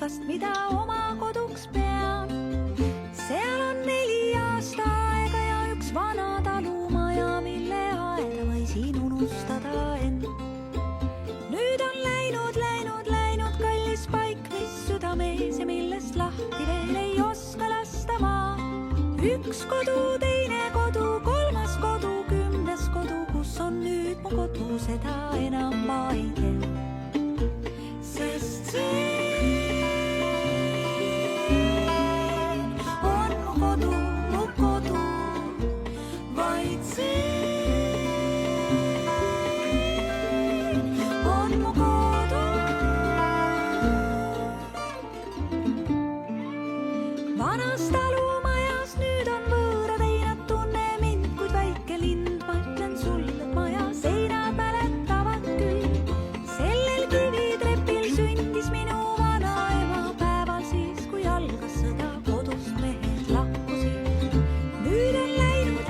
paigast, mida oma koduks pean. Seal on 4 aastaaega ja üks vana talumaja, mille aeda võisin unustada end. Nüüd on läinud kallis paik, mis südamees ja millest lahti veel ei oska lasta ma. Üks kodu, teine kodu, 3. kodu, 10. kodu, kus on nüüd mu kodu, seda enam ma ei tea. Sest see on mu kodu, vaid see on mu kodu. Vanas talumajas nüüd on võõrad einad, tunne mind, kuid väike lind, ma ütlen sulle, et maja seinad mäletavad küll. Sellel kivitrepil sündis minu vanaema päeval siis, kui algas sõda, kodust mehed lahkusid. Nüüd on läinud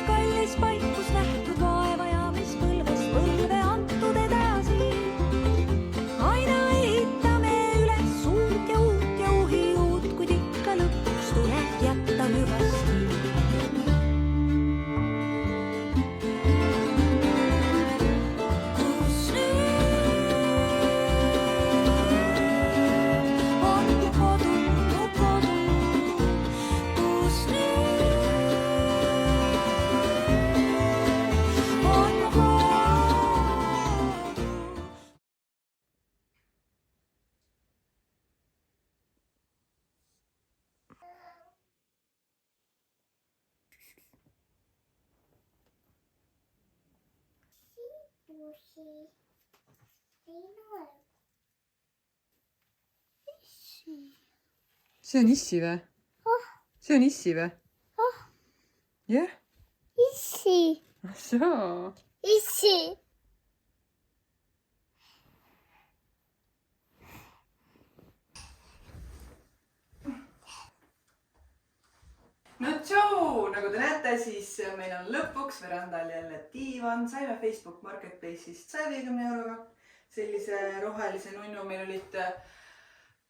kallis paik, kus nähtud vaeva ja mis põlvest põlve antud edasi. Aina ehitame üles suurt ja uhi uut, kuid ikka lõpuks tuleb jätta hüvasti. Kus nüüd on mu kodu, kus nüüd on mu kodu. See on issi või? See on issi või? Jah? Issi. Ahsoo. Issi. No tšau! Nagu te näete, siis meil on lõpuks verandal jälle diivan. Saime Facebook Marketplace'ist 150 euroga. Sellise rohelise nunnu meil olid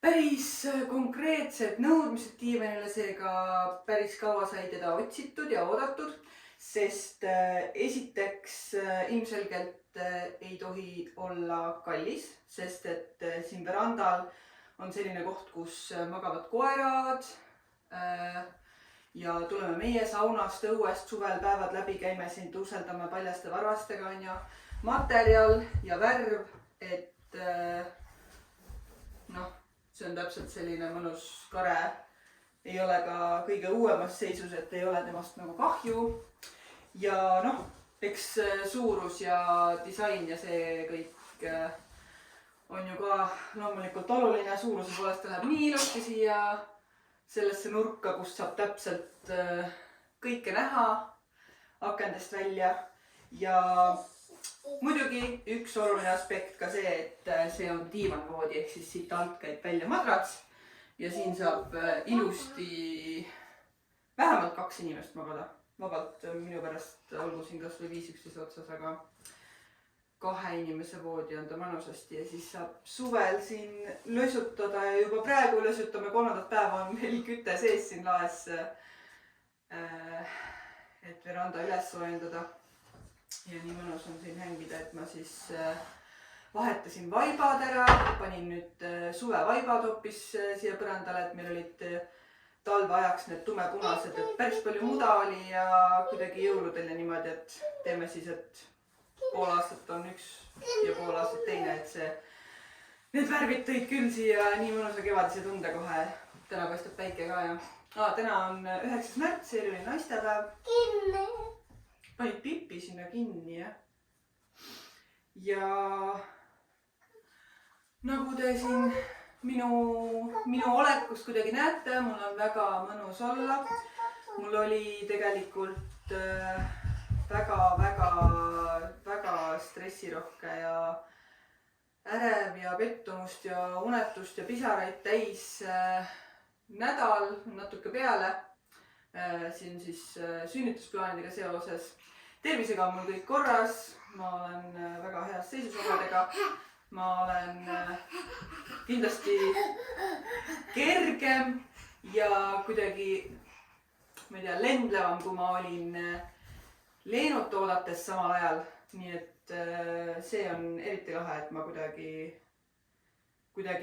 päris konkreetsed nõudmised diivanile, seega päris kaua sai teda otsitud ja oodatud, sest esiteks ilmselgelt ei tohi olla kallis, sest et siin verandal on selline koht, kus magavad koerad ja tuleme meie saunast, õuest suvel päevad läbi, käime siin, tuuseldame paljaste varvastega, on ju, materjal ja värv, et noh, see on täpselt selline mõnus kare, ei ole ka kõige uuemas seisus, et ei ole temast nagu kahju. Ja noh, eks suurus ja disain ja see kõik on ju ka loomulikult oluline. Suuruse poolest läheb nii ilusti siia sellesse nurka, kus saab täpselt kõike näha akendest välja. Ja muidugi üks oluline aspekt ka see, et see on diivanvoodi, ehk siis siit alt käib välja madrats ja siin saab ilusti vähemalt 2 inimest magada. Vabalt minu pärast olgu siin kas või 5 üksteise otsas, aga 2 inimese voodi on ta mõnusasti ja siis saab suvel siin lösutada ja juba praegu lösutame 3. päeva on meil küte sees siin laes, et veranda üles soojendada. Ja nii mõnus on siin hängida, et ma siis vahetasin vaibad ära, panin nüüd suvevaibad hoopis siia põrandale, et meil olid talveajaks need tumepunased, et päris palju muda oli ja kuidagi jõuludel ja niimoodi, et teeme siis, et pool aastat on üks ja pool aastat teine, et see, need värvid tõid küll siia nii mõnusa kevadise tunde kohe. Täna paistab päike ka ja täna on 9. märts, see oli naistepäev. Kinni. Panid pipi sinna kinni, jah. Ja nagu te siin minu olekust kuidagi näete, mul on väga mõnus olla. Mul oli tegelikult väga stressirohke ja ärev ja pettumust ja unetust ja pisaraid täis nädal natuke peale. Siin siis sünnitusplaanidega seoses. Tervisega on mul kõik korras, ma olen väga heas seisus omadega. ma olen kindlasti kergem ja kuidagi, ma ei tea, lendlevam, kui ma olin Leenut oodates samal ajal. Nii et see on eriti lahe, et ma kuidagi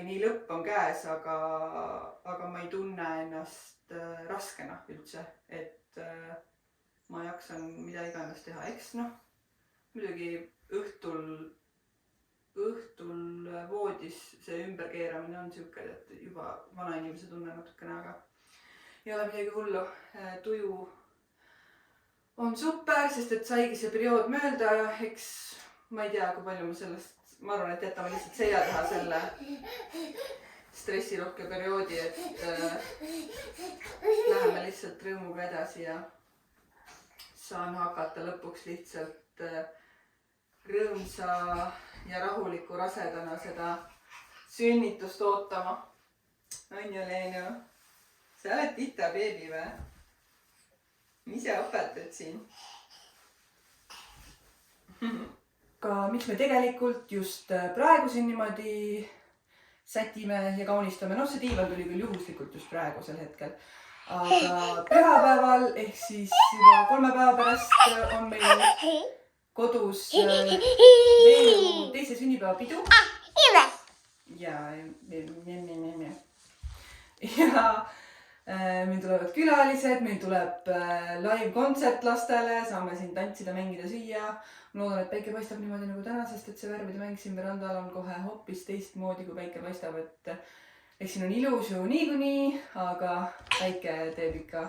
nii lõpp on käes, aga ma ei tunne ennast raskena üldse, et ma jaksan mida iganes teha. Eks noh, muidugi õhtul voodis see ümberkeeramine on siuke, et juba vanainimese tunne natukene, aga ei ole midagi hullu. Tuju on super, sest et saigi see periood mööda ja eks ma ei tea, kui palju ma sellest, ma arvan, et jätame lihtsalt selja taha selle stressirohke perioodi, et läheme lihtsalt rõõmuga edasi ja saan hakata lõpuks lihtsalt rõõmsa ja rahuliku rasedana seda sünnitust ootama. On ju, Leenu? Sa oled tita beebi või? Mis sa õpetad siin? Aga miks me tegelikult just praegu siin niimoodi sätime ja kaunistame? No see diivan tuli küll juhuslikult just praegusel hetkel. Aga pühapäeval ehk siis juba 3 päeva pärast on meil kodus Leenu teise sünnipäeva pidu. Ja meil tulevad külalised, meil tuleb live kontsert lastele, saame siin tantsida, mängida, süüa. Ma loodan, et päike paistab niimoodi nagu täna, sest et see värvide mäng siin verandal on kohe hoopis teistmoodi, kui päike paistab, et eks siin on ilus ju niikuinii, aga päike teeb ikka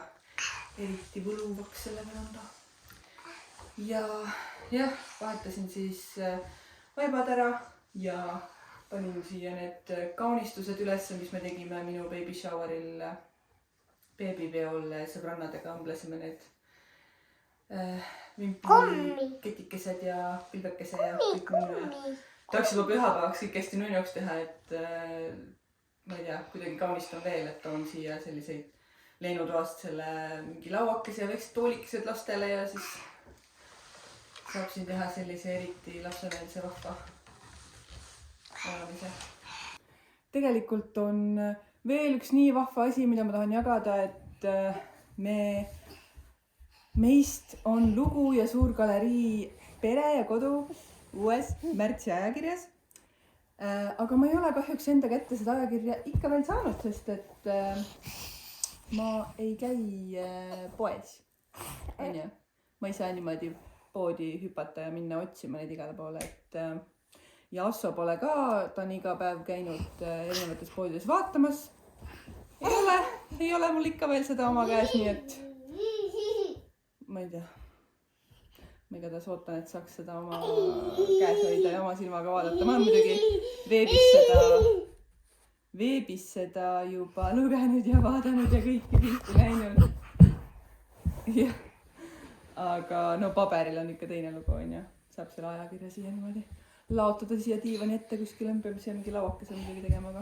eriti võluvaks selle veranda. Ja jah, vahetasin siis vaibad ära ja panin siia need kaunistused üles, mis me tegime minu baby showeril beebipeol sõbrannadega. Õmblesime need vimpli ketikesed ja pilvekese ja kõik nunnu. Tahaks juba pühapäevaks kõik hästi nunnuks teha, et ma ei tea, kuidagi kaunistan veel, et toon siia selliseid Leenu toast selle mingi lauakese ja väiksed toolikesed lastele ja siis saab siin teha sellise eriti lapsemeelse vahva olamise. Tegelikult on veel üks nii vahva asi, mida ma tahan jagada, et meist on lugu ja suur galerii Pere ja kodu uues märtsi ajakirjas. Aga ma ei ole kahjuks enda kätte seda ajakirja ikka veel saanud, sest et ma ei käi poes. Ma ei saa niimoodi poodi hüpata ja minna otsima neid igale poole, ja Asso pole ka, ta on iga päev käinud erinevates poodides vaatamas. Ei ole mul ikka veel seda oma käes, nii et ma ei tea. Ma igatahes ootan, et saaks seda oma käes hoida ja oma silmaga vaadata. Ma olen muidugi veebis seda juba lugenud ja vaadanud ja kõiki pilte näinud. Ja. Aga no paberil on ikka teine lugu, on ju. Saab selle ajakirja siia niimoodi laotada siia diivani ette kuskil ümber, mis on mingi lauakese muidugi tegema, aga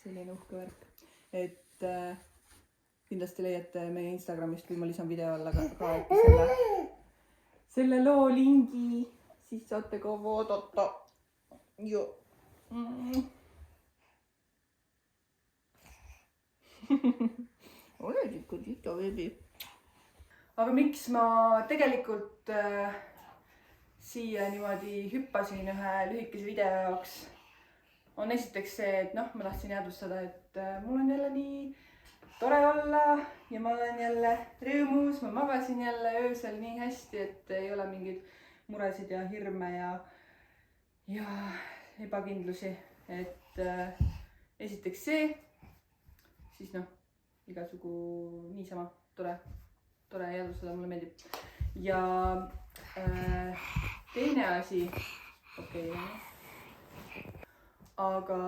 selline uhke värk. Et kindlasti leiate meie Instagramist, kui ma lisan video alla ka selle loo lingi, siis saate ka vaadata. Oled ikka tita veebi. Aga miks ma tegelikult siia niimoodi hüppasin ühe lühikese video jaoks, on esiteks see, et noh, ma tahtsin jäädvustada, et mul on jälle nii tore olla ja ma olen jälle rõõmus, ma magasin jälle öösel nii hästi, et ei ole mingeid muresid ja hirme ja ebakindlusi. Et esiteks see, siis noh, igasugu niisama tore jäädvustada, mulle meeldib. Ja teine asi, aga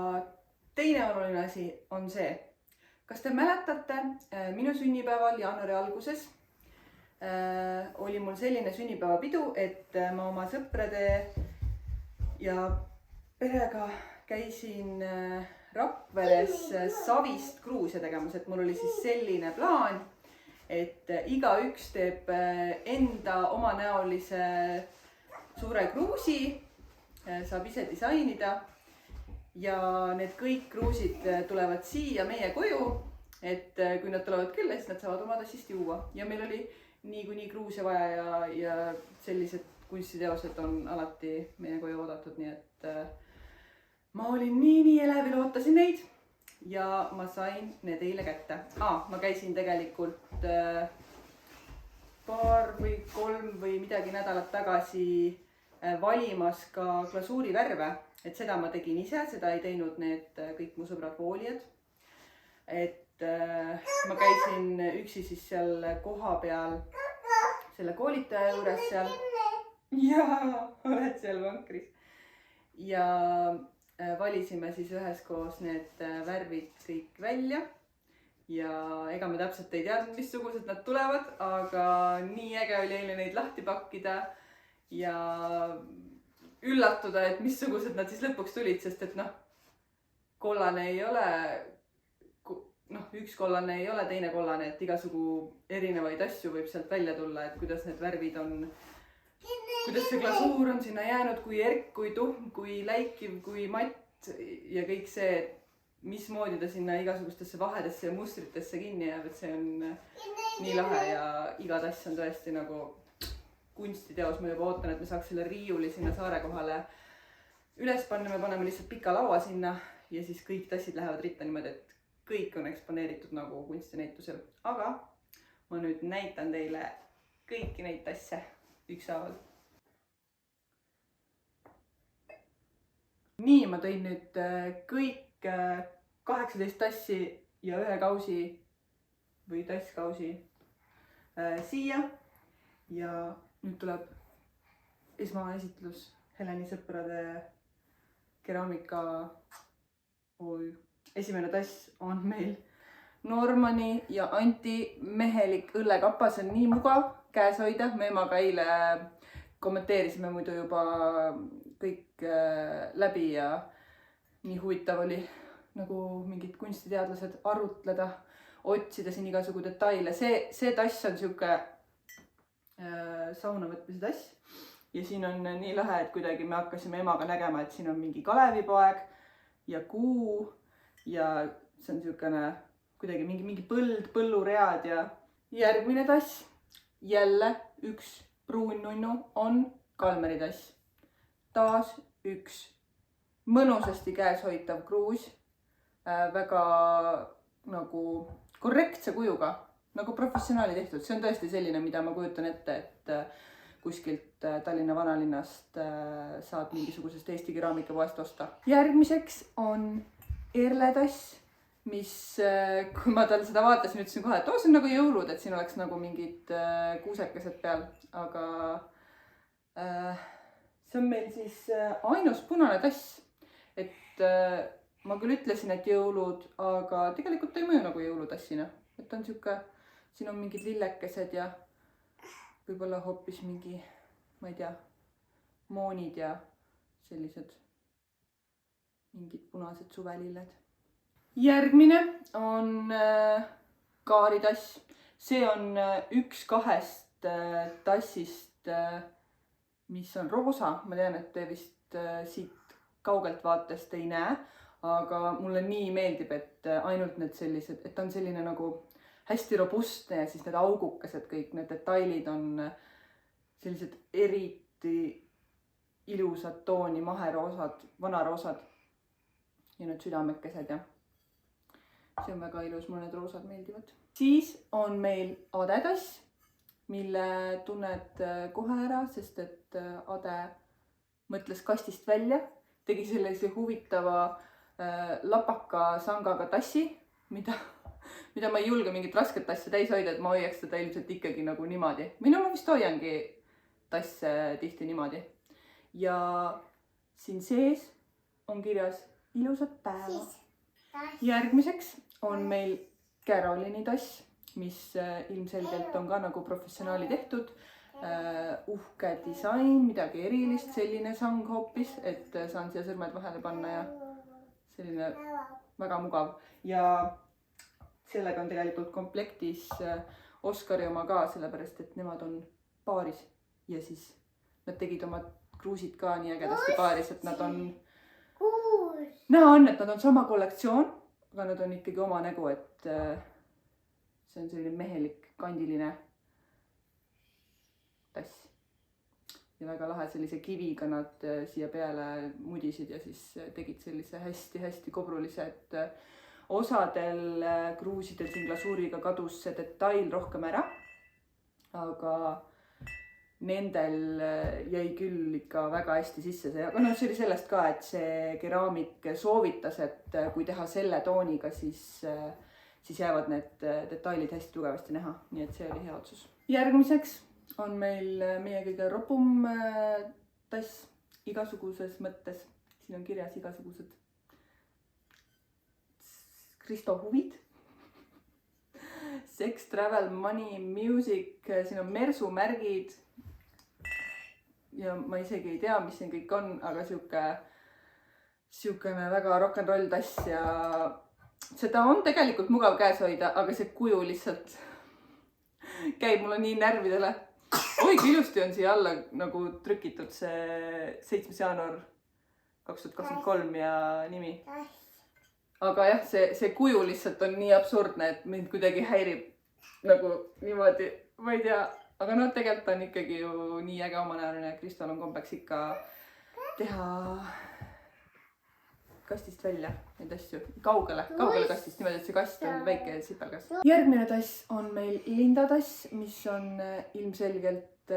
teine oluline asi on see, kas te mäletate, minu sünnipäeval jaanuari alguses oli mul selline sünnipäevapidu, et ma oma sõprade ja perega käisin Rakveres Savist kruusia tegemas, et mul oli siis selline plaan, et igaüks teeb enda omanäolise suure kruusi saab ise disainida. Ja need kõik kruusid tulevad siia meie koju, et kui nad tulevad külla, siis nad saavad oma tassist juua. Ja meil oli niikuinii kruuse vaja ja sellised kunstiteosed on alati meie koju oodatud, nii et ma olin nii elevil, ootasin neid ja ma sain need eile kätte. Ma käisin tegelikult 2 või 3 või midagi nädalat tagasi valimas ka glasuurivärve, et seda ma tegin ise, seda ei teinud need kõik mu sõbrad voolijad. Et ma käisin üksi siis seal koha peal selle koolitaja juures seal. Jaa, oled seal vankris. Ja valisime siis üheskoos need värvid kõik välja. Ja ega me täpselt ei teadnud, missugused nad tulevad, aga nii äge oli eile neid lahti pakkida ja üllatuda, et missugused nad siis lõpuks tulid, sest et kollane ei ole, üks kollane ei ole teine kollane, et igasugu erinevaid asju võib sealt välja tulla, et kuidas need värvid on, kuidas see glasuur on sinna jäänud, kui erk, kui tuhm, kui läikiv, kui matt ja kõik see, mismoodi ta sinna igasugustesse vahedesse ja mustritesse kinni jääb, et see on nii lahe ja iga tass on tõesti nagu kunstiteos. Ma juba ootan, et me saaks selle riiuli sinna saare kohale üles panna, me paneme lihtsalt pika laua sinna ja siis kõik tassid lähevad ritta niimoodi, et kõik on eksponeeritud nagu kunstinäitusel. Aga ma nüüd näitan teile kõiki neid tasse ükshaaval. Nii, ma tõin nüüd kõik 18 tassi ja 1 kausi või tasskausi siia ja nüüd tuleb esmaesitlus Heleni sõprade keraamika. Esimene tass on meil Normani ja Anti mehelik õllekapa, see on nii mugav käes hoida. Me emaga eile kommenteerisime muidu juba kõik läbi ja nii huvitav oli nagu mingid kunstiteadlased arutleda, otsida siin igasugu detaile. See tass on siuke sauna võtmise tass ja siin on nii lahe, et kuidagi me hakkasime emaga nägema, et siin on mingi kalevipoeg ja kuu ja see on siukene kuidagi mingi põlluread ja järgmine tass, jälle üks pruun nunnu on Kalmeri tass. Taas üks mõnusasti käes hoitav kruus, väga nagu korrektse kujuga, nagu professionaali tehtud. See on tõesti selline, mida ma kujutan ette, et kuskilt Tallinna vanalinnast saad mingisugusest Eesti keraamikapoest osta. Järgmiseks on Erle tass, mis kui ma tal seda vaatasin, ütlesin kohe, et see on nagu jõulud, et siin oleks nagu mingid kuusekesed peal, aga see on meil siis ainus punane tass, et ma küll ütlesin, et jõulud, aga tegelikult ta ei mõju nagu jõulutassina, et on siuke, siin on mingid lillekesed ja võib-olla hoopis mingi, ma ei tea, moonid ja sellised mingid punased suvelilled. Järgmine on kaaritass. See on üks 2 tassist, mis on roosa. Ma tean, et te vist siit kaugelt vaatest ei näe, aga mulle nii meeldib, et ainult need sellised, et on selline nagu hästi robustne ja siis need augukesed, kõik need detailid on sellised eriti ilusad tooni, maheroosad, vanaroosad ja need südamekesed ja see on väga ilus, mulle need roosad meeldivad. Siis on meil Ade tass, mille tunned kohe ära, sest et Ade mõtles kastist välja, tegi sellise huvitava lapaka sangaga tassi, mida ma ei julge mingit rasket tassi täis hoida, et ma hoiaks teda ilmselt ikkagi nagu niimoodi. Mina ma vist hoiangi tasse tihti niimoodi. Ja siin sees on kirjas ilusat päeva. Järgmiseks on meil Carolini tass, mis ilmselgelt on ka nagu professionaali tehtud. Uhke disain, midagi erilist, selline sang hoopis, et saan siia sõrmed vahele panna ja selline väga mugav. Ja sellega on tegelikult komplektis Oskari oma ka, sellepärast et nemad on paaris ja siis nad tegid oma kruusid ka nii ägedasti paaris, et nad on, 6. näha on, et nad on sama kollektsioon, aga nad on ikkagi oma nägu, et see on selline mehelik, kandiline tass. Ja väga lahe sellise kiviga nad siia peale mudisid ja siis tegid sellise hästi-hästi kobrulise, et osadel kruusidel siin glasuuriga kadus see detail rohkem ära, aga nendel jäi küll ikka väga hästi sisse see, aga see oli sellest ka, et see keraamik soovitas, et kui teha selle tooniga, siis jäävad need detailid hästi tugevasti näha, nii et see oli hea otsus. Järgmiseks on meil meie kõige ropum tass igasuguses mõttes. Siin on kirjas igasugused Kristo huvid. Sex, travel, money, music, siin on Mersu märgid. Ja ma isegi ei tea, mis siin kõik on, aga siukene väga rock'n'roll tass ja seda on tegelikult mugav käes hoida, aga see kuju lihtsalt käib mulle nii närvidele. Oi, kui ilusti on siia alla nagu trükitud see 7. jaanuar 2023 ja nimi. Aga jah, see kuju lihtsalt on nii absurdne, et mind kuidagi häirib nagu niimoodi, ma ei tea, aga no tegelikult on ikkagi ju nii äge omanäoline, et Kristol on kombeks ikka teha kastist välja neid asju, kaugele kastist, niimoodi, et see kast on väike sipelgas. Järgmine tass on meil Linda tass, mis on ilmselgelt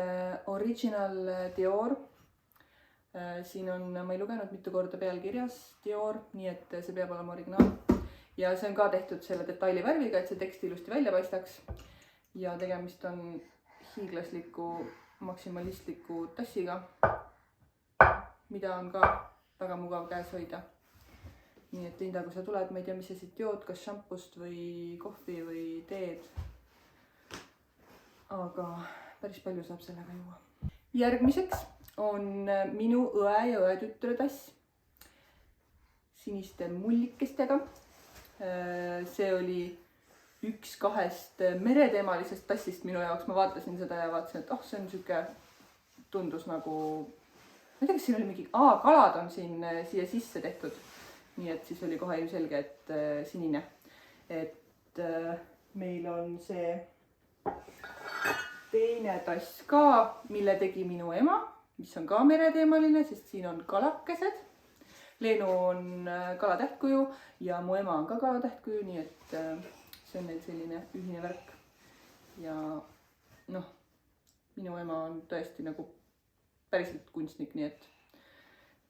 original Dior. Siin on, ma ei lugenud mitu korda pealkirjas Dior, nii et see peab olema originaal. Ja see on ka tehtud selle detaili värviga, et see tekst ilusti välja paistaks. Ja tegemist on hiiglasliku, maksimalistliku tassiga, mida on ka väga mugav käes hoida. Nii et Linda, kui sa tuled, ma ei tea, mis sa siit jood, kas šampust või kohvi või teed. Aga päris palju saab sellega juua. Järgmiseks on minu õe ja õetütre tass siniste mullikestega. See oli üks 2 mereteemalisest tassist minu jaoks. Ma vaatasin seda ja vaatasin, et see on siuke, tundus nagu, ma ei tea, kas siin oli mingi, kalad on siin siia sisse tehtud. Nii et siis oli kohe ilmselge, et sinine. Et meil on see teine tass ka, mille tegi minu ema, mis on ka mereteemaline, sest siin on kalakesed. Leenu on kalatähtkuju ja mu ema on ka kalatähtkuju, nii et see on neil selline ühine värk. Ja minu ema on tõesti nagu päriselt kunstnik, nii et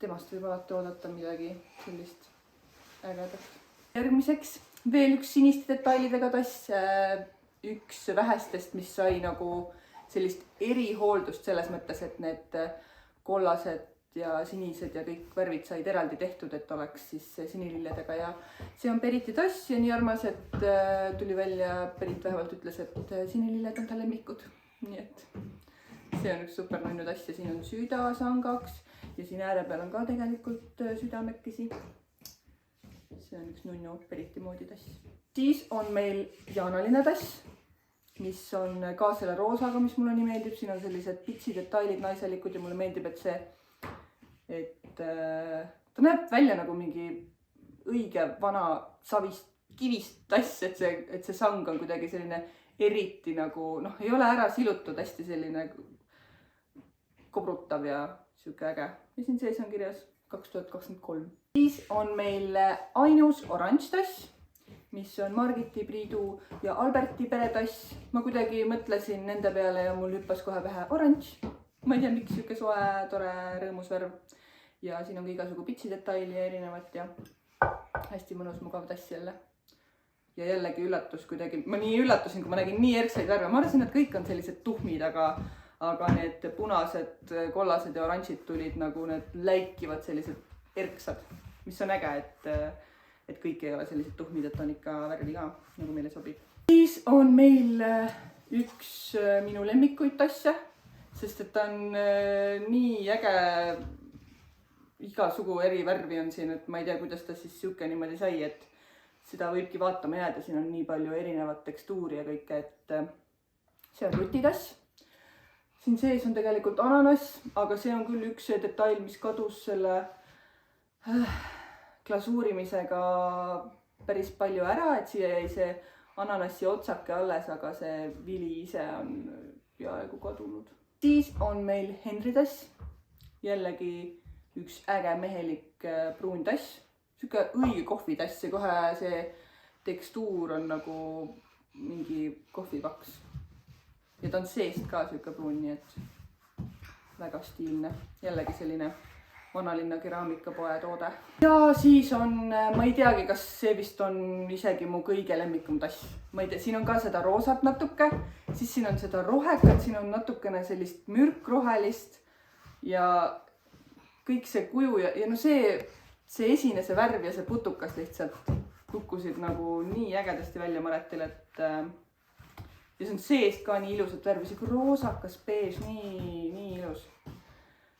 temast võib alati oodata midagi sellist ägedat. Järgmiseks veel üks siniste detailidega tass. Üks vähestest, mis sai nagu sellist erihooldust selles mõttes, et need kollased ja sinised ja kõik värvid said eraldi tehtud, et oleks siis sinililledega. Ja see on Periti tass ja nii armas, et tuli välja, Perit vähemalt ütles, et sinililled on ta lemmikud. Nii et see on üks super nunnu tass ja siin on süda sangaks. Ja siin ääre peal on ka tegelikult südamekesi. See on üks nunnu Periti moodi tass. Siis on meil jaanaline tass, mis on ka selle roosaga, mis mulle nii meeldib. Siin on sellised pitsi detailid naiselikud ja mulle meeldib, et ta näeb välja nagu mingi õige vana savist kivist tass, et see sang on kuidagi selline eriti nagu, ei ole ära silutud, hästi selline kobrutav ja siuke äge. Ja siin sees on kirjas 2023. Siis on meil ainus oranž tass, mis on Margiti, Priidu ja Alberti peretass. Ma kuidagi mõtlesin nende peale ja mul hüppas kohe pähe oranž. Ma ei tea, miks siuke soe, tore, rõõmus värv. Ja siin on ka igasugu pitsi detaili ja erinevat ja hästi mõnus, mugav tass jälle. Ja jällegi üllatus kuidagi. Ma nii üllatusin, kui ma nägin nii erksaid värve. Ma arvasin, et kõik on sellised tuhmid, aga need punased, kollased ja oranžid tulid nagu need läikivad sellised erksad, mis on äge, et kõik ei ole sellised tuhmid, et on ikka värvi ka, nagu meile sobib. Siis on meil üks minu lemmikuid tasse, sest et ta on nii äge, igasugu eri värvi on siin, et ma ei tea, kuidas ta siis siuke niimoodi sai, et seda võibki vaatama jääda, siin on nii palju erinevat tekstuuri ja kõike, et see on rutitass. siin sees on tegelikult ananass, aga see on küll üks see detail, mis kadus selle glasuurimisega päris palju ära, et siia jäi see ananassi otsake alles, aga see vili ise on peaaegu kadunud. Siis on meil Henri tass, jällegi üks äge mehelik pruun tass, sihuke õige kohvitass ja kohe see tekstuur on nagu mingi kohvipaks. Ja ta on seest ka sihuke pruun, nii et väga stiilne. Jällegi selline vanalinna keraamikapoe toode. Ja siis on, ma ei teagi, kas see vist on isegi mu kõige lemmikum tass. Ma ei tea, siin on ka seda roosat natuke, siis siin on seda rohekat, siin on natukene sellist mürkrohelist ja kõik see kuju ja no see esine, see värv ja see putukas lihtsalt kukkusid nagu nii ägedasti välja mõnetil, et ja see on seest ka nii ilusat värvi, siuke roosakas beež, nii ilus.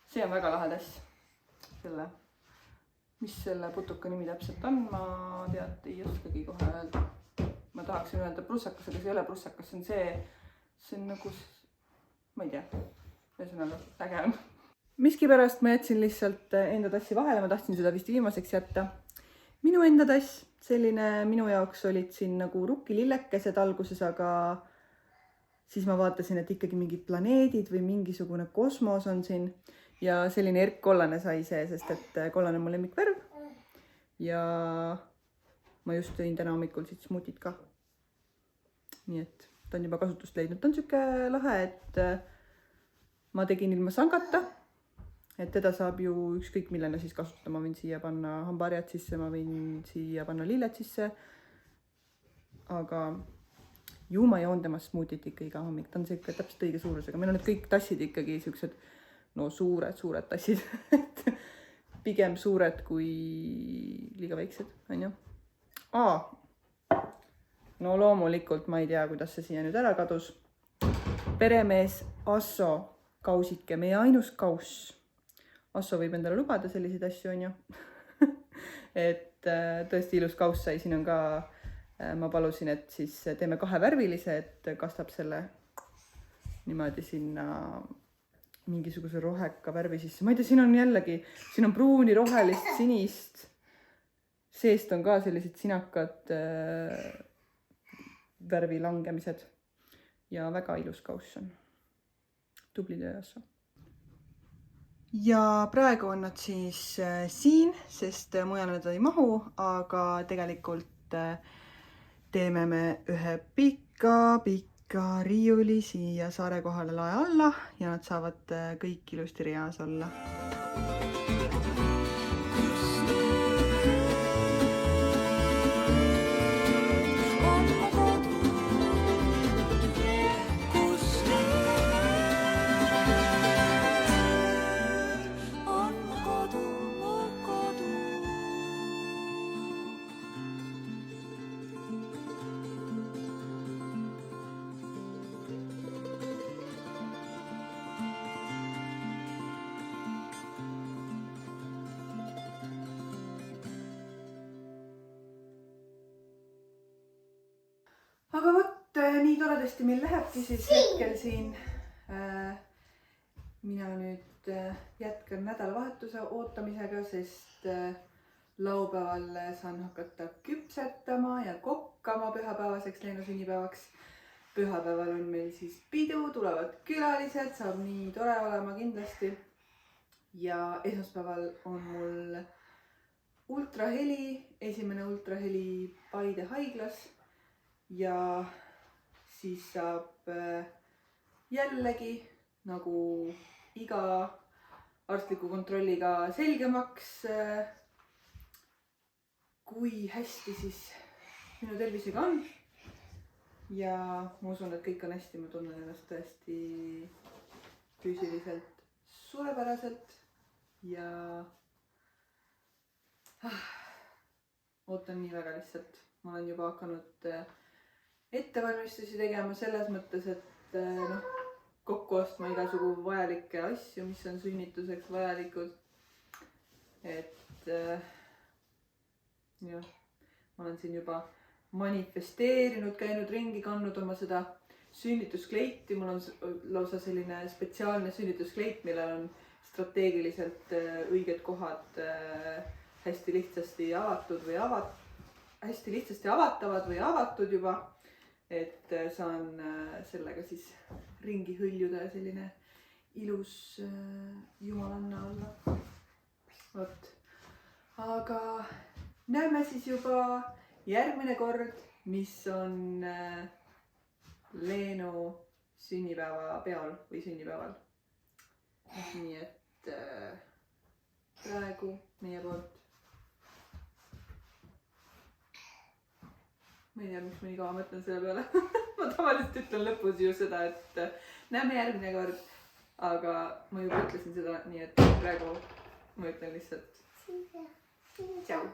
See on väga lahe tass. Mis selle putuka nimi täpselt on, ma tead ei oskagi kohe öelda. Ma tahaksin öelda prussakas, aga see ei ole prussakas, see on nagu, ma ei tea, ühesõnaga äge on. Miskipärast ma jätsin lihtsalt enda tassi vahele, ma tahtsin seda vist viimaseks jätta. Minu enda tass, selline minu jaoks olid siin nagu rukkilillekesed alguses, aga siis ma vaatasin, et ikkagi mingid planeedid või mingisugune kosmos on siin ja selline erkkollane sai see, sest et kollane on mu lemmikvärv ja ma just tõin täna hommikul siit smuutit ka. Nii et ta on juba kasutust leidnud. Ta on siuke lahe, et ma tegin ilma sangata, et teda saab ju ükskõik millena siis kasutada. Ma võin siia panna hambaharjad sisse, ma võin siia panna lilled sisse, aga ju ma joon temast smuutit ikka iga hommik. Ta on siuke täpselt õige suurusega. Meil on need kõik tassid ikkagi siuksed, no suured tassid. Pigem suured kui liiga väiksed, on ju. No loomulikult ma ei tea, kuidas see siia nüüd ära kadus. Peremees Asso kausike, meie ainus kauss. Asso võib endale lubada selliseid asju, on ju. Et tõesti ilus kauss sai, siin on ka ma palusin, et siis teeme 2 värvilise, et kastab selle niimoodi sinna mingisuguse roheka värvi sisse. Ma ei tea, siin on jällegi, siin on pruuni, rohelist, sinist. Seest on ka sellised sinakad värvi langemised ja väga ilus kauss on. Tubli töö Asso. Ja praegu on nad siis siin, sest mujal nad ei mahu, aga tegelikult teeme me ühe pika riiuli siia saare kohale lae alla ja nad saavad kõik ilusti reas olla. Aga võt, nii toredasti meil lähebki siis hetkel siin. Mina nüüd jätkan nädalavahetuse ootamisega, sest laupäeval saan hakata küpsetama ja kokkama pühapäevaseks Leenu sünnipäevaks. Pühapäeval on meil siis pidu, tulevad külalised, saab nii tore olema kindlasti. Ja esmaspäeval on mul ultraheli, esimene ultraheli Paide haiglas. Ja siis saab jällegi nagu iga arstliku kontrolliga selgemaks, kui hästi siis minu tervisega on. Ja ma usun, et kõik on hästi, ma tunnen ennast tõesti füüsiliselt suurepäraselt ja ootan nii väga lihtsalt. Ma olen juba hakanud ettevalmistusi tegema selles mõttes, et kokku ostma igasugu vajalikke asju, mis on sünnituseks vajalikud. Et jah, ma olen siin juba manifesteerinud, käinud ringi, kandnud oma seda sünnituskleiti, mul on lausa selline spetsiaalne sünnituskleit, millel on strateegiliselt õiged kohad hästi lihtsasti avatud või hästi lihtsasti avatavad või avatud juba, et saan sellega siis ringi hõljuda ja selline ilus jumalanna olla. Vot. Aga näeme siis juba järgmine kord, mis on Leenu sünnipäeva peal või sünnipäeval. Nii et praegu meie poolt. Ma ei tea, miks ma nii kaua mõtlen selle peale. Ma tavaliselt ütlen lõpus ju seda, et näeme järgmine kord. Aga ma juba ütlesin seda, nii et praegu ma ütlen lihtsalt tšau.